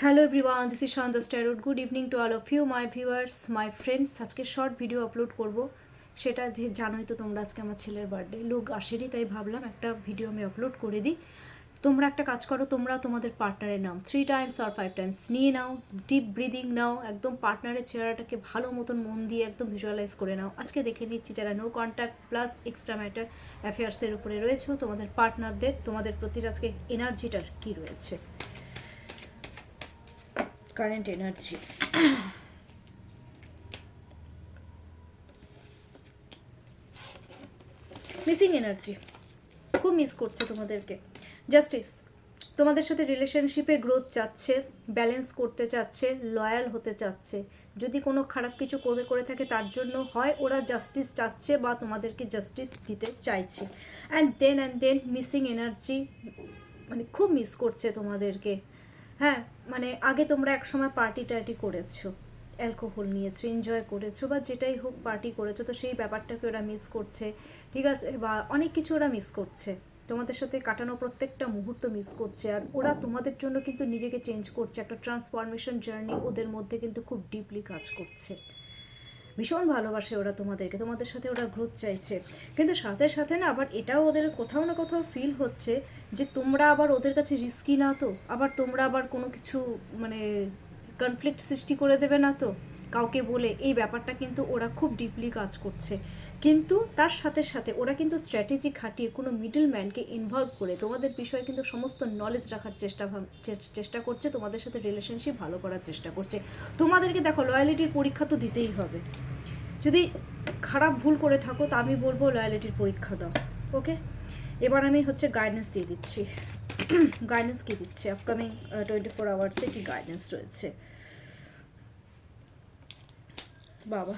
Hello everyone, this is Shanto Starwood. Good evening to all of you my viewers, my friends. আজকে short video upload করব, সেটা জানোই তো তোমরা। আজকে আমার ছেলের বার্থডে, লোক আসেনি, তাই ভাবলাম একটা ভিডিও আমি আপলোড করে দিই। তোমরা একটা কাজ করো, তোমরা তোমাদের পার্টনারের নাম 3 টাইমস আর 5 টাইমস নিয়ে নাও, ডিপ ব্রিদিং নাও, একদম পার্টনারের চেহারাটাকে ভালো মতন মন দিয়ে একদম ভিজুয়ালাইজ করে নাও। আজকে দেখে নিচ্ছি যারা no contact plus extra marital অ্যাফেয়ার্সের উপরে রয়েছে, তোমাদের পার্টনারদের, তোমাদের প্রতি আজকে এনার্জিটার কী রয়েছে, কারেন্ট এনার্জি। মিসিং এনার্জি, খুব মিস করছে তোমাদেরকে। জাস্টিস, তোমাদের সাথে রিলেশনশিপে গ্রোথ চাচ্ছে, ব্যালেন্স করতে চাচ্ছে, লয়াল হতে চাচ্ছে। যদি কোনো খারাপ কিছু করে থাকে তার জন্য হয় ওরা জাস্টিস চাচ্ছে বা তোমাদেরকে জাস্টিস দিতে চাইছে। অ্যান্ড দেন মিসিং এনার্জি, মানে খুব মিস করছে তোমাদেরকে। হ্যাঁ, মানে আগে তোমরা একসময় পার্টি টার্টি করেছো, অ্যালকোহল নিয়েছো, এনজয় করেছো, বা যেটাই হোক পার্টি করেছো, তো সেই ব্যাপারটাকে ওরা মিস করছে, ঠিক আছে? বা অনেক কিছু ওরা মিস করছে, তোমাদের সাথে কাটানো প্রত্যেকটা মুহূর্ত মিস করছে। আর ওরা তোমাদের জন্য কিন্তু নিজেকে চেঞ্জ করছে, একটা ট্রান্সফরমেশন জার্নি ওদের মধ্যে কিন্তু খুব ডিপলি কাজ করছে। ভীষণ ভালোবাসে ওরা তোমাদেরকে, তোমাদের সাথে ওরা গ্রোথ চাইছে। কিন্তু সাথে সাথে না আবার এটাও ওদের কোথাও না কোথাও ফিল হচ্ছে যে তোমরা আবার ওদের কাছে রিস্কি না তো, আবার তোমরা আবার কোনো কিছু মানে কনফ্লিক্ট সৃষ্টি করে দেবে না তো কাউকে বলে। এই ব্যাপারটা কিন্তু ওরা খুব ডিপলি কাজ করছে। কিন্তু তার সাথে সাথে ওরা কিন্তু স্ট্র্যাটেজি খাটিয়ে কোনো মিডল ম্যানকে ইনভলভ করে তোমাদের বিষয়ে কিন্তু সমস্ত নলেজ রাখার চেষ্টা করছে, তোমাদের সাথে রিলেশনশিপ ভালো করার চেষ্টা করছে। তোমাদেরকে দেখো, লয়ালিটির পরীক্ষা তো দিতেই হবে। যদি খারাপ ভুল করে থাকো তা আমি বলবো লয়ালিটির পরীক্ষা দাও। ওকে, এবার আমি গাইডেন্স দিয়ে দিচ্ছি। গাইডেন্স কি দিচ্ছে আপকামিং 24 আওয়ার্সে, কি গাইডেন্স রয়েছে। বাবা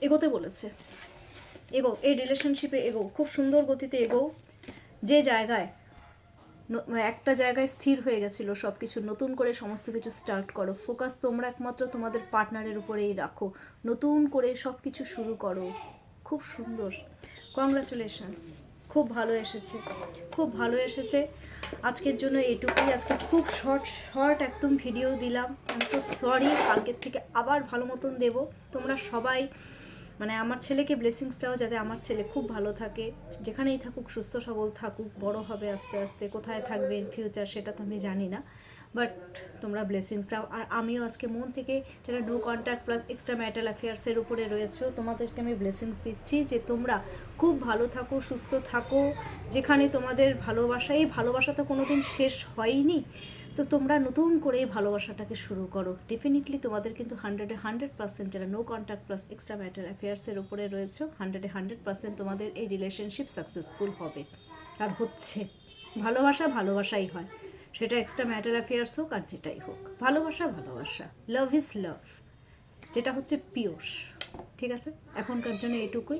এগোতে বলেছে, এগো, এই রিলেশনশিপে এগো, খুব সুন্দর গতিতে এগো। যে জায়গায় একটা জায়গায় স্থির হয়ে গেছিলো সব কিছু, নতুন করে সমস্ত কিছু স্টার্ট করো। ফোকাস তোমরা একমাত্র তোমাদের পার্টনারের উপরেই রাখো, নতুন করে সব কিছু শুরু করো। খুব সুন্দর, কংগ্রাচুলেশনস, খুব ভালো এসেছে, খুব ভালো এসেছে। আজকের জন্য এটুকুই। আজকে খুব শর্ট একদম ভিডিও দিলাম। আই এম সো সরি, কালকের থেকে আবার ভালো মতন দেবো। তোমরা সবাই মানে আমার ছেলেকে ব্লেসিংস দাও, যাতে আমার ছেলে খুব ভালো থাকে, যেখানেই থাকুক সুস্থ সবল থাকুক, বড় হবে আস্তে আস্তে, কোথায় থাকবে ইন ফিউচার সেটা তো আমি জানি না, বাট তোমরা ব্লেসিংস দাও। আর আমিও আজকে মন থেকে, যারা no contact plus extra marital অ্যাফেয়ার্সের উপরে রয়েছে, তোমাদেরকে আমি ব্লেসিংস দিচ্ছি যে তোমরা খুব ভালো থাকো, সুস্থ থাকো। যেখানে তোমাদের ভালোবাসা, এই ভালোবাসা তো কোনো দিন শেষ হয়নি, তো তোমরা নতুন করে এই ভালোবাসাটাকে শুরু করো। ডেফিনেটলি তোমাদের কিন্তু 100% যারা no contact plus extra marital অ্যাফেয়ার্সের উপরে রয়েছে, 100% তোমাদের এই রিলেশনশিপ সাকসেসফুল হবে আর হচ্ছে। ভালোবাসা ভালোবাসাই হয়, সেটা এক্সট্রা ম্যারিটাল অ্যাফেয়ার্স হোক আর যেটাই হোক, ভালোবাসা ভালোবাসা, লাভ ইজ লাভ, যেটা হচ্ছে পিওর। ঠিক আছে, এখনকার জন্য এটুকুই।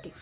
ঠিক।